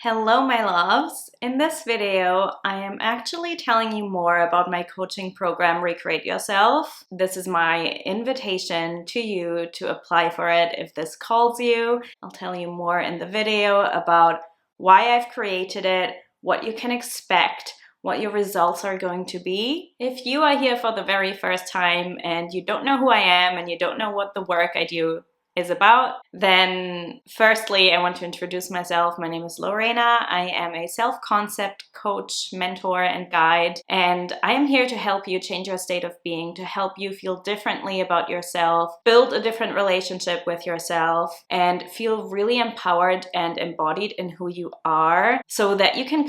Hello, my loves. In this video, I am actually telling you more about my coaching program, Recreate Yourself. This is my invitation to you to apply for it if this calls you. I'll tell you more in the video about why I've created it, what you can expect, what your results are going to be. If you are here for the very first time and you don't know who I am and you don't know what the work I do is about, then firstly, I want to introduce myself. My name is Lorena. I am a self-concept coach, mentor, and guide, and I am here to help you change your state of being, to help you feel differently about yourself, build a different relationship with yourself, and feel really empowered and embodied in who you are so that you can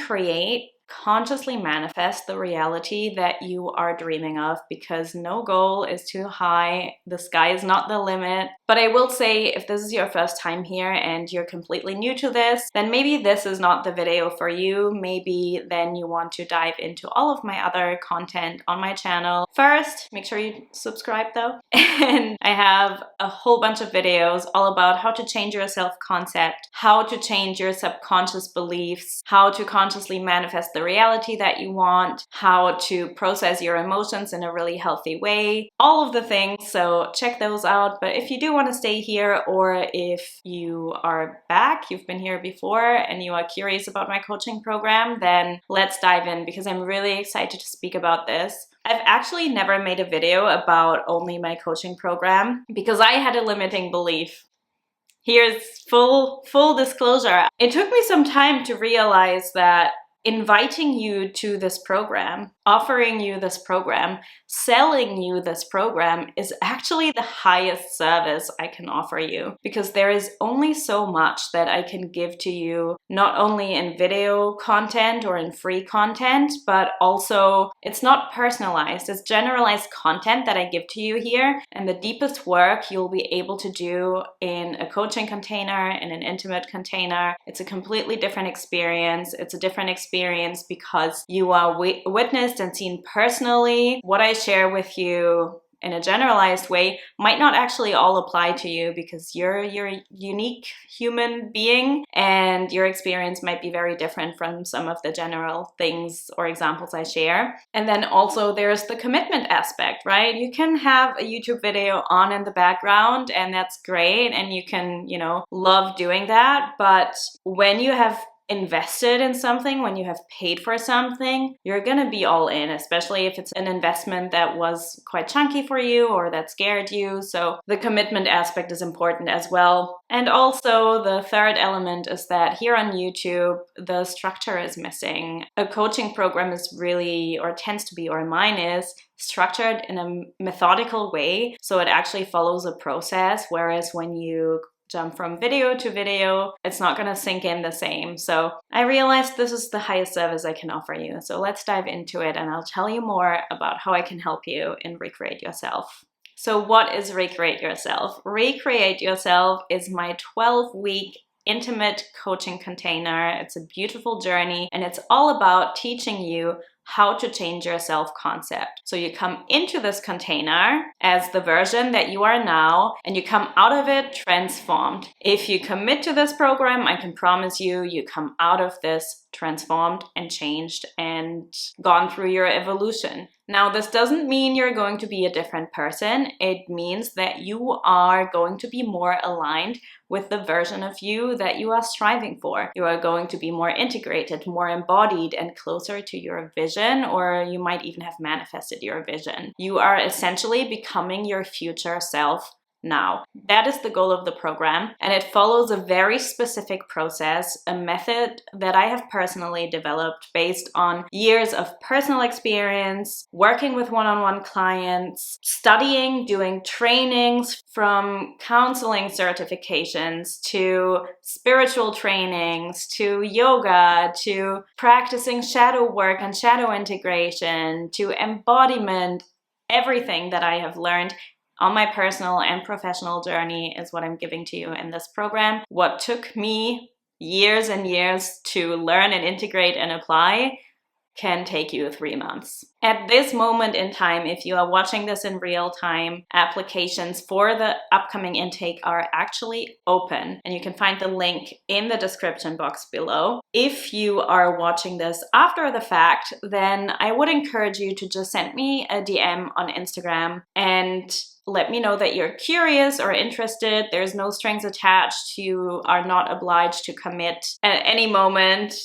consciously manifest the reality that you are dreaming of, because no goal is too high. The sky is not the limit. But I will say, if this is your first time here and you're completely new to this, then maybe this is not the video for you. Maybe then you want to dive into all of my other content on my channel. First, make sure you subscribe though. And I have a whole bunch of videos all about how to change your self-concept, how to change your subconscious beliefs, how to consciously manifest the reality that you want, how to process your emotions in a really healthy way, all of the things. So check those out. But if you do want to stay here, or if you are back, you've been here before and you are curious about my coaching program, then let's dive in, because I'm really excited to speak about this. I've actually never made a video about only my coaching program because I had a limiting belief. Here's full disclosure. It took me some time to realize that inviting you to this program, offering you this program, selling you this program is actually the highest service I can offer you, because there is only so much that I can give to you, not only in video content or in free content, but also it's not personalized. It's generalized content that I give to you here, and the deepest work you'll be able to do in a coaching container, in an intimate container. It's a completely different experience. It's a different experience because you are witnessed and seen personally. What I share with you in a generalized way might not actually all apply to you, because you're a unique human being and your experience might be very different from some of the general things or examples I share. And then also there's the commitment aspect, right? You can have a YouTube video on in the background and that's great, and you can, love doing that. But when you have invested in something, when you have paid for something, you're gonna be all in, especially if it's an investment that was quite chunky for you or that scared you. So the commitment aspect is important as well. And also the third element is that here on YouTube, the structure is missing. A coaching program is really, or tends to be, or mine is, structured in a methodical way. So it actually follows a process, whereas when you jump from video to video, it's not going to sink in the same. So I realized this is the highest service I can offer you. So let's dive into it, and I'll tell you more about how I can help you in Recreate Yourself. So what is Recreate Yourself? Recreate Yourself is my 12-week intimate coaching container. It's a beautiful journey, and it's all about teaching you how to change your self-concept. So you come into this container as the version that you are now, and you come out of it transformed. If you commit to this program, I can promise you, you come out of this transformed and changed and gone through your evolution. Now, this doesn't mean you're going to be a different person. It means that you are going to be more aligned with the version of you that you are striving for. You are going to be more integrated, more embodied, and closer to your vision, or you might even have manifested your vision. You are essentially becoming your future self now. That is the goal of the program, and it follows a very specific process, a method that I have personally developed based on years of personal experience, working with one-on-one clients, studying, doing trainings, from counseling certifications to spiritual trainings to yoga to practicing shadow work and shadow integration to embodiment. Everything that I have learned on my personal and professional journey is what I'm giving to you in this program. What took me years and years to learn and integrate and apply can take you 3 months. At this moment in time, if you are watching this in real time, applications for the upcoming intake are actually open, and you can find the link in the description box below. If you are watching this after the fact, then I would encourage you to just send me a DM on Instagram and let me know that you're curious or interested. There's no strings attached. You are not obliged to commit at any moment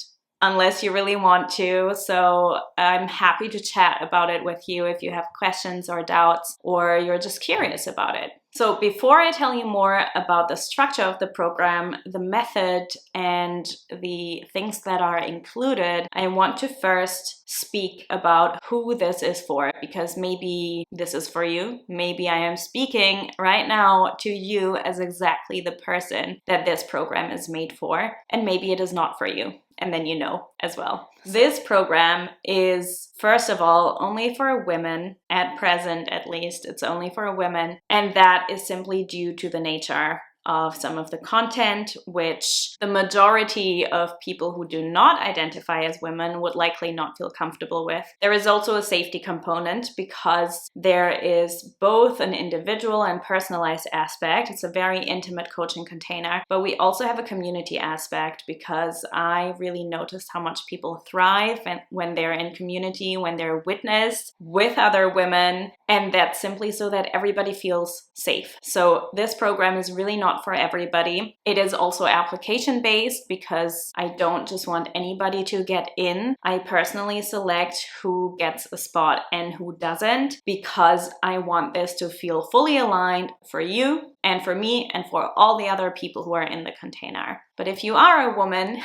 unless you really want to. So I'm happy to chat about it with you if you have questions or doubts, or you're just curious about it. So before I tell you more about the structure of the program, the method, and the things that are included, I want to first speak about who this is for, because maybe this is for you. Maybe I am speaking right now to you as exactly the person that this program is made for, and maybe it is not for you. And then you know as well. This program is, first of all, only for women. At present, at least, it's only for women. And that is simply due to the nature of some of the content, which the majority of people who do not identify as women would likely not feel comfortable with. There is also a safety component because there is both an individual and personalized aspect. It's a very intimate coaching container, but we also have a community aspect because I really noticed how much people thrive when they're in community, when they're witnessed with other women, and that's simply so that everybody feels safe. So this program is really not for everybody. It is also application-based because I don't just want anybody to get in. I personally select who gets a spot and who doesn't because I want this to feel fully aligned for you and for me and for all the other people who are in the container. But if you are a woman,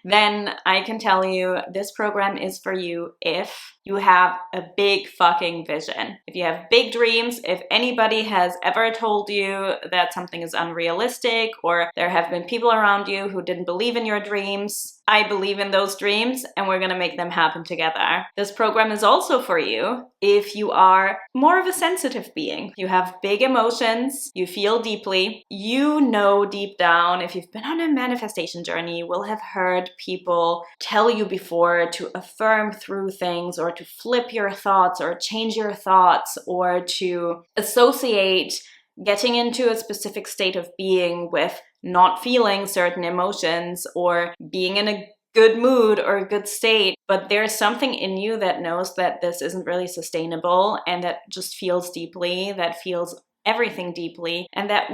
then I can tell you this program is for you if you have a big fucking vision. If you have big dreams, if anybody has ever told you that something is unrealistic, or there have been people around you who didn't believe in your dreams, I believe in those dreams and we're gonna make them happen together. This program is also for you if you are more of a sensitive being. You have big emotions, you feel deeply, you know deep down, if you've been on a manifestation journey, you will have heard people tell you before to affirm through things, or to flip your thoughts, or change your thoughts, or to associate getting into a specific state of being with not feeling certain emotions or being in a good mood or a good state. But there's something in you that knows that this isn't really sustainable, and that just feels deeply, that feels everything deeply, and that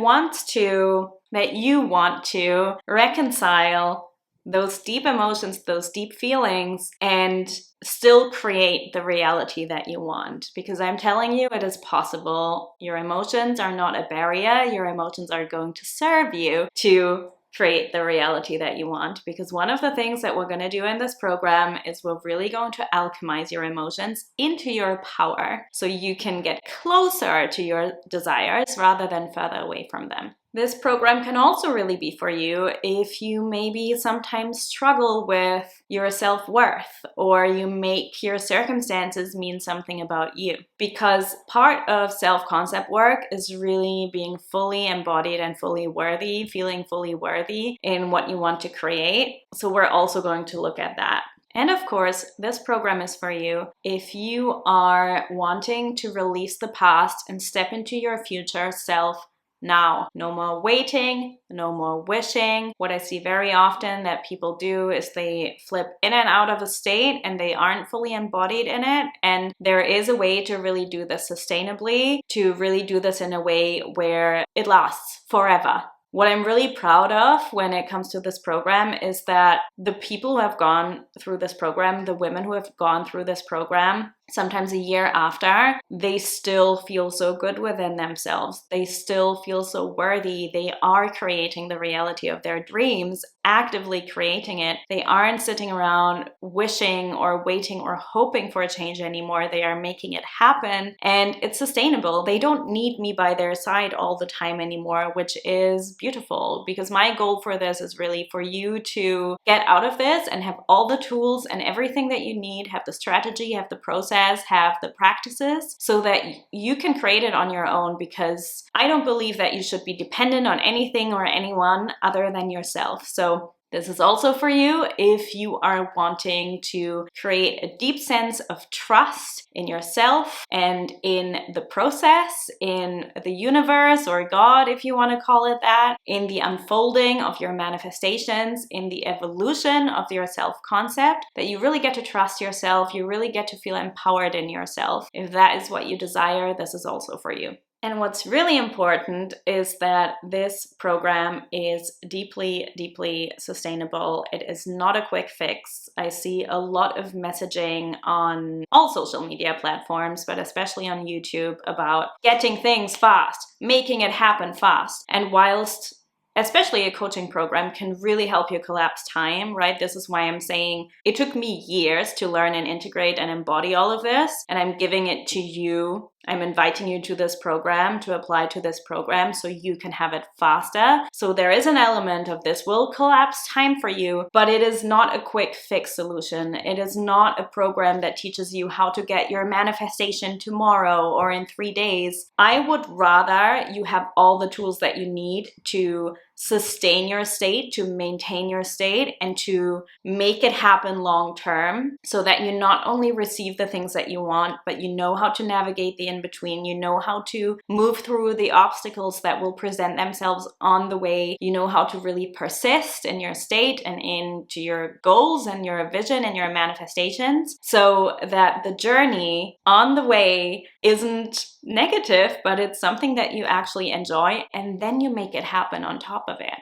you want to reconcile those deep emotions, those deep feelings, and still create the reality that you want. Because I'm telling you, it is possible. Your emotions are not a barrier. Your emotions are going to serve you to create the reality that you want. Because one of the things that we're going to do in this program is we're really going to alchemize your emotions into your power so you can get closer to your desires rather than further away from them. This program can also really be for you if you maybe sometimes struggle with your self-worth, or you make your circumstances mean something about you. Because part of self-concept work is really being fully embodied and fully worthy, feeling fully worthy in what you want to create. So we're also going to look at that. And of course, this program is for you if you are wanting to release the past and step into your future self now. No more waiting, no more wishing. What I see very often that people do is they flip in and out of a state and they aren't fully embodied in it. And there is a way to really do this sustainably, to really do this in a way where it lasts forever. What I'm really proud of when it comes to this program is that the people who have gone through this program, the women who have gone through this program, sometimes a year after, they still feel so good within themselves. They still feel so worthy. They are creating the reality of their dreams, actively creating it. They aren't sitting around wishing or waiting or hoping for a change anymore. They are making it happen, and it's sustainable. They don't need me by their side all the time anymore, which is beautiful, because my goal for this is really for you to get out of this and have all the tools and everything that you need, have the strategy, have the process, have the practices, so that you can create it on your own. Because I don't believe that you should be dependent on anything or anyone other than yourself. So This is also for you if you are wanting to create a deep sense of trust in yourself and in the process, in the universe or God, if you want to call it that, in the unfolding of your manifestations, in the evolution of your self-concept, that you really get to trust yourself, you really get to feel empowered in yourself. If that is what you desire, this is also for you. And what's really important is that this program is deeply, deeply sustainable. It is not a quick fix. I see a lot of messaging on all social media platforms, but especially on YouTube, about getting things fast, making it happen fast. And whilst especially a coaching program can really help you collapse time, right? This is why I'm saying it took me years to learn and integrate and embody all of this, and I'm giving it to you. I'm inviting you to this program, to apply to this program so you can have it faster. So there is an element of this will collapse time for you, but it is not a quick fix solution. It is not a program that teaches you how to get your manifestation tomorrow or in 3 days. I would rather you have all the tools that you need to sustain your state, to maintain your state, and to make it happen long term, so that you not only receive the things that you want, but you know how to navigate the in-between, you know how to move through the obstacles that will present themselves on the way, you know how to really persist in your state and into your goals and your vision and your manifestations, so that the journey on the way isn't negative, but it's something that you actually enjoy, and then you make it happen on top of it.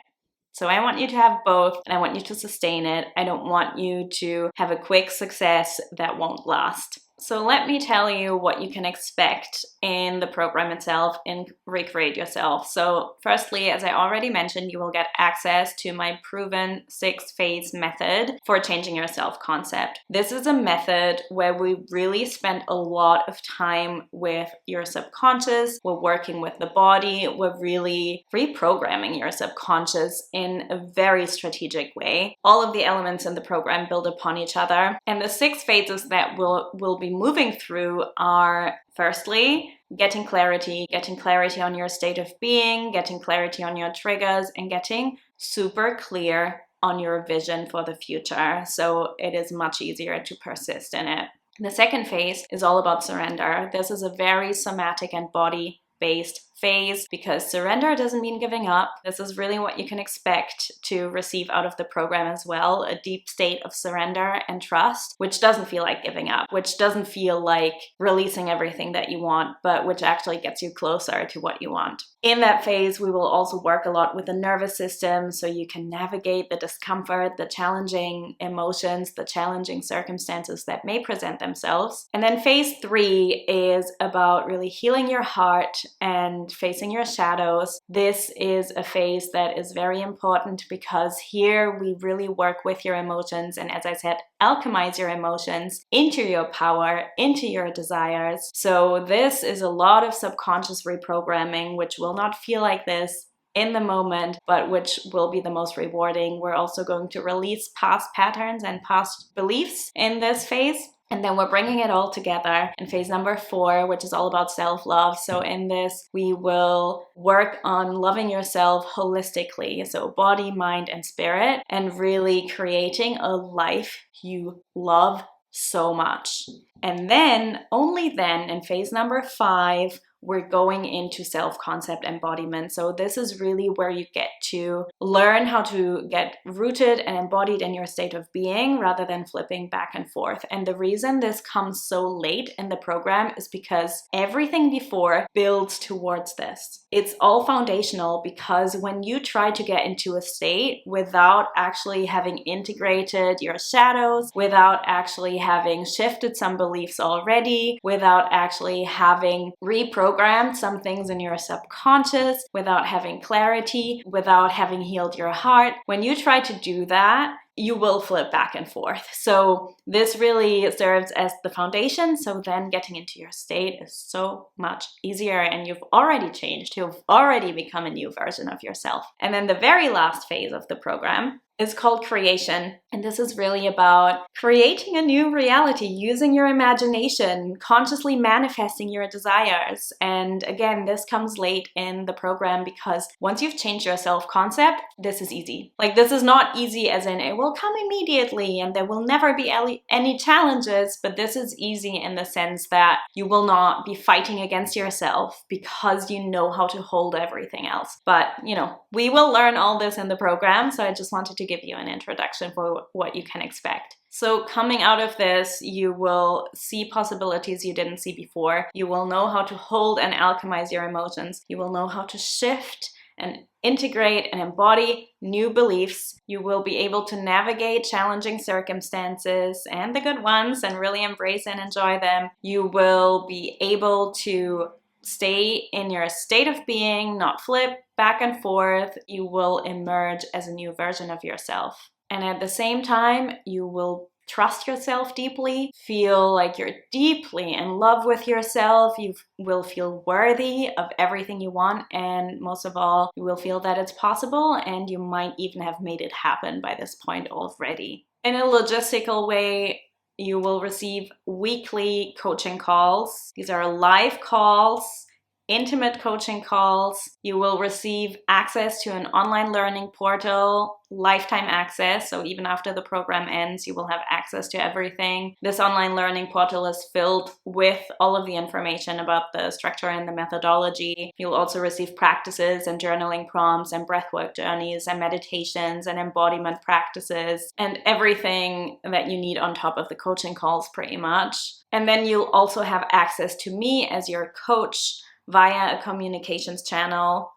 So I want you to have both, and I want you to sustain it. I don't want you to have a quick success that won't last. So let me tell you what you can expect in the program itself in Recreate Yourself. So firstly, as I already mentioned, you will get access to my proven 6-phase method for changing your self-concept. This is a method where we really spend a lot of time with your subconscious. We're working with the body. We're really reprogramming your subconscious in a very strategic way. All of the elements in the program build upon each other. And the 6 phases that we'll be moving through are, firstly, getting clarity on your state of being, getting clarity on your triggers, and getting super clear on your vision for the future, so it is much easier to persist in it. The second phase is all about surrender. This is a very somatic and body-based phase, because surrender doesn't mean giving up. This is really what you can expect to receive out of the program as well, a deep state of surrender and trust, which doesn't feel like giving up, which doesn't feel like releasing everything that you want, but which actually gets you closer to what you want. In that phase, we will also work a lot with the nervous system, so you can navigate the discomfort, the challenging emotions, the challenging circumstances that may present themselves. And then phase 3 is about really healing your heart and facing your shadows. This is a phase that is very important, because here we really work with your emotions, and as I said, alchemize your emotions into your power, into your desires. So this is a lot of subconscious reprogramming, which will not feel like this in the moment, but which will be the most rewarding. We're also going to release past patterns and past beliefs in this phase. And then we're bringing it all together in phase number 4, which is all about self-love. So in this, we will work on loving yourself holistically, so body, mind, and spirit, and really creating a life you love so much. And then, only then, in phase number 5, we're going into self-concept embodiment. So this is really where you get to learn how to get rooted and embodied in your state of being, rather than flipping back and forth. And the reason this comes so late in the program is because everything before builds towards this. It's all foundational, because when you try to get into a state without actually having integrated your shadows, without actually having shifted some beliefs already, without actually having reprogrammed some things in your subconscious, without having clarity, without having healed your heart, when you try to do that, you will flip back and forth. So this really serves as the foundation. So then getting into your state is so much easier, and you've already changed. You've already become a new version of yourself. And then the very last phase of the program is called creation. And this is really about creating a new reality, using your imagination, consciously manifesting your desires. And again, this comes late in the program, because once you've changed your self-concept, this is easy. Like, this is not easy as in it will come immediately and there will never be any challenges, but this is easy in the sense that you will not be fighting against yourself because you know how to hold everything else. But, you know, we will learn all this in the program, so I just wanted to give you an introduction for what you can expect. So coming out of this, you will see possibilities you didn't see before. You will know how to hold and alchemize your emotions. You will know how to shift and integrate and embody new beliefs. You will be able to navigate challenging circumstances and the good ones and really embrace and enjoy them. You will be able to stay in your state of being, not flip back and forth. You will emerge as a new version of yourself. And at the same time, you will trust yourself deeply, feel like you're deeply in love with yourself. You will feel worthy of everything you want. And most of all, you will feel that it's possible, and you might even have made it happen by this point already. In a logistical way, you will receive weekly coaching calls. These are live calls, intimate coaching calls. You will receive access to an online learning portal, lifetime access. So even after the program ends, you will have access to everything. This online learning portal is filled with all of the information about the structure and the methodology. You'll also receive practices and journaling prompts and breathwork journeys and meditations and embodiment practices and everything that you need on top of the coaching calls, pretty much. And then you'll also have access to me as your coach via a communications channel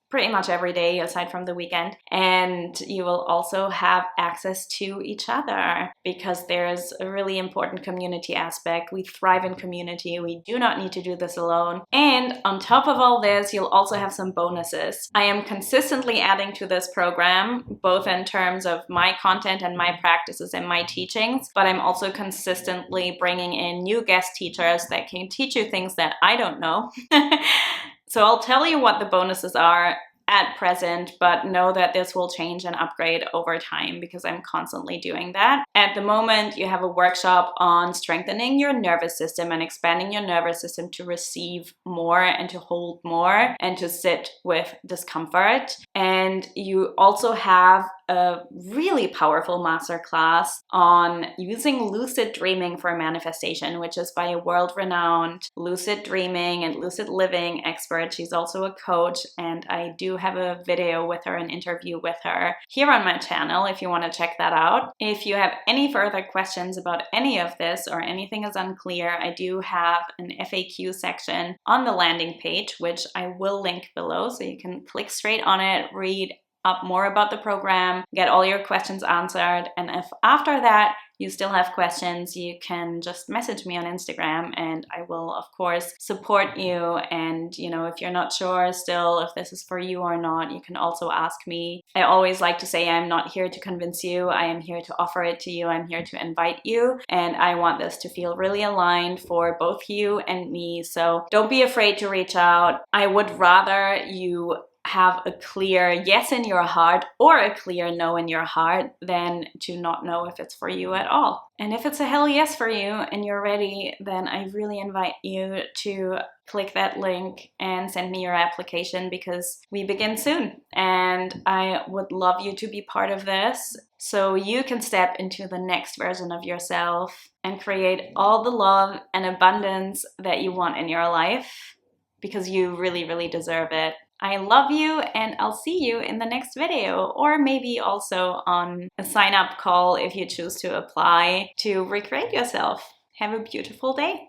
pretty much every day aside from the weekend. And you will also have access to each other, because there's a really important community aspect. We thrive in community. We do not need to do this alone. And on top of all this, you'll also have some bonuses. I am consistently adding to this program, both in terms of my content and my practices and my teachings, but I'm also consistently bringing in new guest teachers that can teach you things that I don't know. So I'll tell you what the bonuses are at present, but know that this will change and upgrade over time because I'm constantly doing that. At the moment, you have a workshop on strengthening your nervous system and expanding your nervous system to receive more and to hold more and to sit with discomfort. And you also have a really powerful masterclass on using lucid dreaming for manifestation, which is by a world-renowned lucid dreaming and lucid living expert. She's also a coach, and I do have a video with her, an interview with her here on my channel if you want to check that out. If you have any further questions about any of this or anything is unclear, I do have an FAQ section on the landing page, which I will link below, so you can click straight on it, read up more about the program, get all your questions answered. And if after that you still have questions, you can just message me on Instagram and I will of course support you. And you know, if you're not sure still if this is for you or not, you can also ask me. I always like to say I'm not here to convince you, I am here to offer it to you, I'm here to invite you, and I want this to feel really aligned for both you and me. So don't be afraid to reach out. I would rather you have a clear yes in your heart or a clear no in your heart than to not know if it's for you at all. And if it's a hell yes for you and you're ready, then I really invite you to click that link and send me your application, because we begin soon. And I would love you to be part of this so you can step into the next version of yourself and create all the love and abundance that you want in your life, because you really, really deserve it. I love you, and I'll see you in the next video, or maybe also on a sign-up call if you choose to apply to recreate yourself. Have a beautiful day.